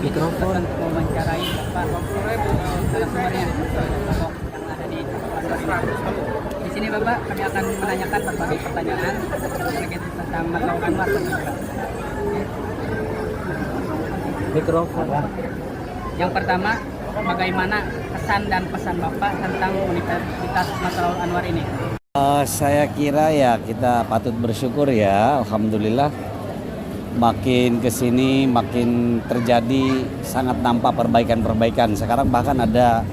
Mikrofon untuk mewawancarai Bapak narasumbernya yang ada di di sini Bapak, kami akan menanyakan berbagai pertanyaan terkait tentang Mataul Anwar. Mikrofon. Yang pertama, bagaimana kesan dan pesan Bapak tentang Universitas Mataul Anwar ini? Saya kira ya kita patut bersyukur ya, alhamdulillah. Makin kesini makin terjadi sangat nampak perbaikan-perbaikan. Sekarang bahkan ada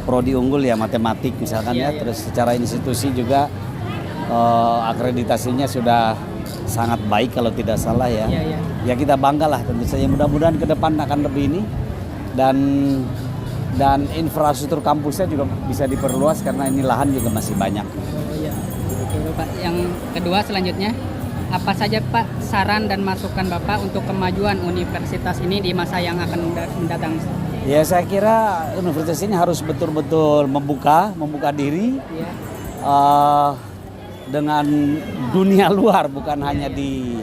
prodi unggul ya, matematik misalkan ya. Terus secara institusi juga akreditasinya sudah sangat baik kalau tidak salah ya. Ya kita bangga lah tentu saja, mudah-mudahan ke depan akan lebih ini dan infrastruktur kampusnya juga bisa diperluas karena ini lahan juga masih banyak. Oke Bapak, yang kedua selanjutnya, apa saja Pak saran dan masukan Bapak untuk kemajuan universitas ini di masa yang akan mendatang? Ya saya kira universitas ini harus betul-betul membuka diri dengan dunia luar, bukan hanya di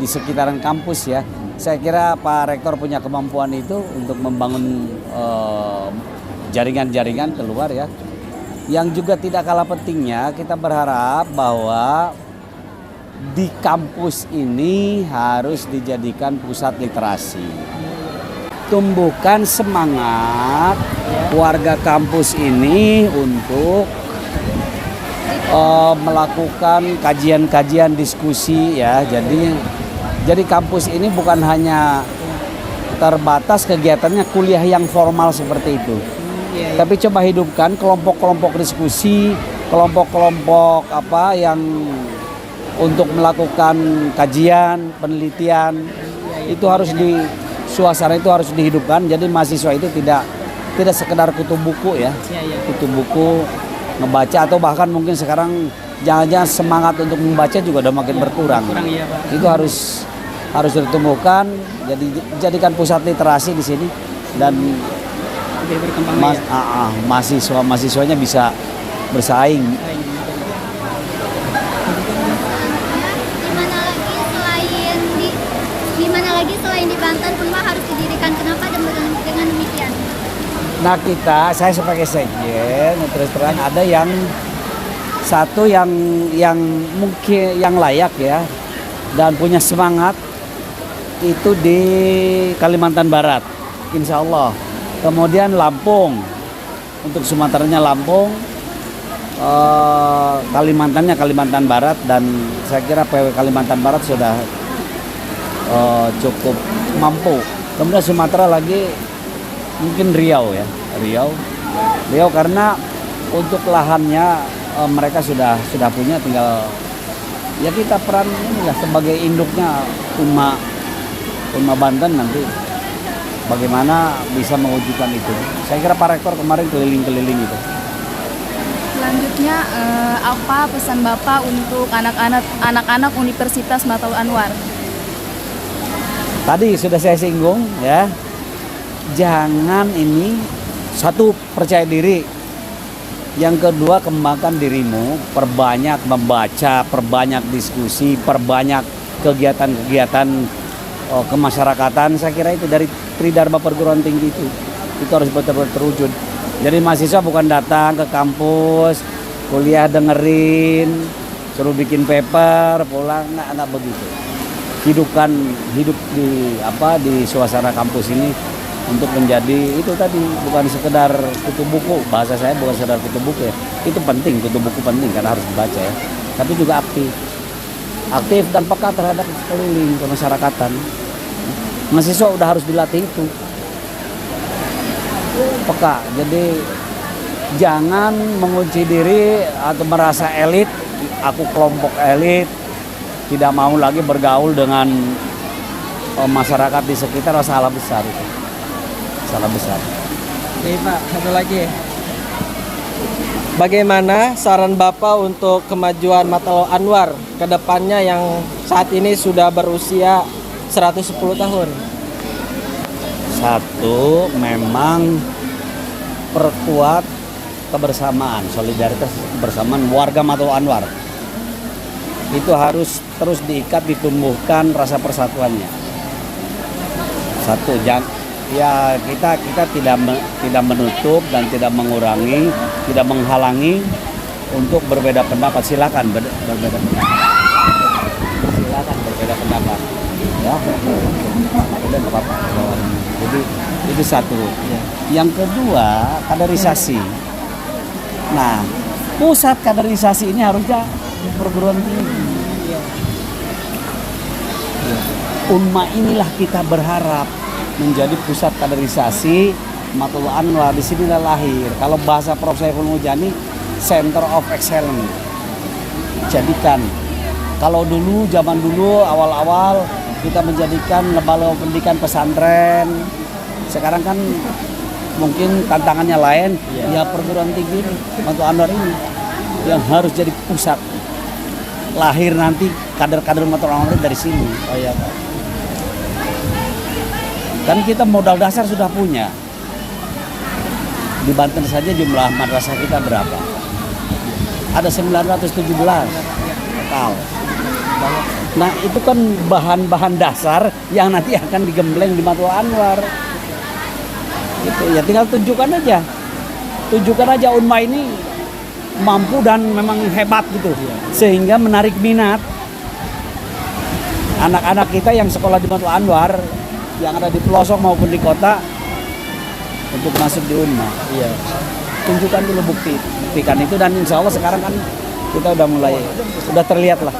sekitaran kampus ya. Saya kira Pak Rektor punya kemampuan itu untuk membangun jaringan-jaringan keluar ya. Yang juga tidak kalah pentingnya, kita berharap bahwa di kampus ini harus dijadikan pusat literasi. Tumbuhkan semangat warga kampus ini untuk melakukan kajian-kajian diskusi ya. Jadi kampus ini bukan hanya terbatas kegiatannya kuliah yang formal seperti itu. Tapi coba hidupkan kelompok-kelompok diskusi, kelompok-kelompok yang untuk melakukan kajian, penelitian, itu harus suasana itu harus dihidupkan. Jadi mahasiswa itu tidak sekedar kutu buku ya, kutu buku ngebaca, atau bahkan mungkin sekarang jangan-jangan semangat untuk membaca juga udah makin berkurang. Itu harus ditumbuhkan. Jadi jadikan pusat literasi di sini dan mahasiswanya bisa bersaing. Selain di Banten, Unwar harus didirikan. Kenapa dengan demikian? Nah saya sebagai sekjen terus terang ada yang satu yang mungkin yang layak ya dan punya semangat itu di Kalimantan Barat, insya Allah. Kemudian Lampung, untuk Sumateranya Lampung, Kalimantannya Kalimantan Barat, dan saya kira PW Kalimantan Barat sudah cukup mampu. Kemudian Sumatera lagi mungkin Riau ya, Riau karena untuk lahannya mereka sudah punya, tinggal ya kita peran inilah sebagai induknya Unma Banten nanti bagaimana bisa mewujudkan itu. Saya kira Pak Rektor kemarin keliling itu. Selanjutnya apa pesan Bapak untuk anak-anak Universitas Mataul Anwar? Tadi sudah saya singgung ya, jangan ini, satu percaya diri, yang kedua kembangkan dirimu, perbanyak membaca, perbanyak diskusi, perbanyak kegiatan-kegiatan kemasyarakatan. Saya kira itu dari Tridharma Perguruan Tinggi itu harus betul-betul terwujud. Jadi mahasiswa bukan datang ke kampus, kuliah dengerin, suruh bikin paper, pulang, nggak begitu. Hidup di suasana kampus ini untuk menjadi itu tadi, bukan sekedar kutu buku. Bahasa saya bukan sekedar kutu buku ya, itu penting, kutu buku penting karena harus dibaca ya, tapi juga aktif dan peka terhadap sekeliling kemasyarakatan. Mahasiswa udah harus dilatih itu peka. Jadi jangan mengunci diri atau merasa elit, aku kelompok elit, tidak mau lagi bergaul dengan masyarakat di sekitar. Salah besar itu, salah besar. Oke Pak, satu lagi. Bagaimana saran Bapak untuk kemajuan Mataul Anwar ke depannya yang saat ini sudah berusia 110 tahun? Satu, memang perkuat kebersamaan, solidaritas kebersamaan warga Mataul Anwar. Itu harus terus diikat, ditumbuhkan rasa persatuannya. Satu, Ya kita tidak menutup dan tidak mengurangi, tidak menghalangi untuk berbeda pendapat. Silakan berbeda pendapat. Silakan berbeda pendapat. Ya, udah nggak apa-apa. Jadi itu satu. Yang kedua kaderisasi. Nah, pusat kaderisasi ini harusnya perguruan tinggi. Unma inilah kita berharap menjadi pusat kaderisasi Matul Anwar. Di sinilah lahir. Kalau bahasa Prof. Saiful Mujani, Center of Excellence. Jadikan. Kalau dulu, zaman dulu, awal-awal kita menjadikan lembaga pendidikan pesantren. Sekarang kan mungkin tantangannya lain. Ya perguruan tinggi Matul Anwar ini yang harus jadi pusat. Lahir nanti kader-kader Matul Anwar dari sini. Oh ya Pak. Kan kita modal dasar sudah punya. Di Banten saja jumlah madrasah kita berapa? Ada 917 total. Nah itu kan bahan-bahan dasar yang nanti akan digembleng di Matul Anwar. Gitu. Ya tinggal tunjukkan aja. Tunjukkan aja Unma ini mampu dan memang hebat gitu. Sehingga menarik minat anak-anak kita yang sekolah di Matul Anwar, yang ada di pelosok maupun di kota, untuk masuk di Unma. Iya. Tunjukkan dulu buktikan itu, dan insya Allah sekarang kan kita udah mulai, sudah terlihat lah.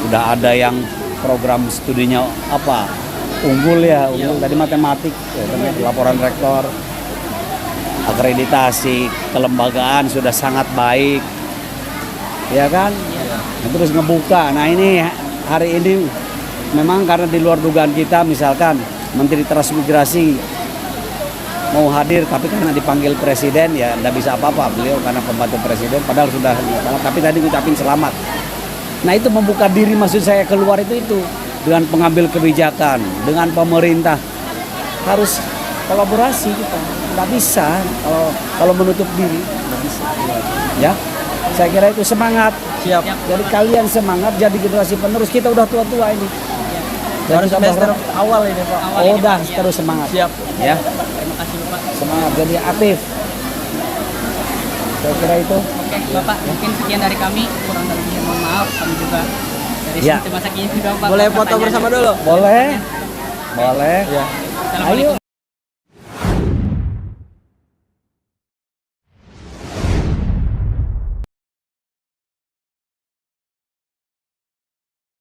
Udah ada yang program studinya apa unggul tadi matematik, laporan rektor, akreditasi kelembagaan sudah sangat baik, ya kan? Terus ngebuka. Nah ini hari ini memang karena di luar dugaan kita, misalkan Menteri Transmigrasi mau hadir tapi karena dipanggil Presiden ya tidak bisa apa-apa, beliau karena pembantu Presiden padahal sudah, tapi tadi ngucapin selamat. Nah itu membuka diri, maksud saya keluar itu dengan pengambil kebijakan, dengan pemerintah harus kolaborasi kita, nggak bisa kalau menutup diri, nggak bisa. Ya, saya kira itu semangat. Siap. Jadi kalian semangat jadi generasi penerus, kita udah tua-tua ini. Baru semester awal ini Pak. Oh, udah terus semangat. Siap. Ya, Terima kasih Bapak. semangat jadi aktif. Saya kira itu. Oke Bapak, mungkin sekian dari kami, kurang lebihnya mohon maaf. Kami juga dari Ya. sini masa kini juga Bapak. Boleh foto bersama dulu? Boleh. Boleh. Ya. Assalamualaikum. Ayo.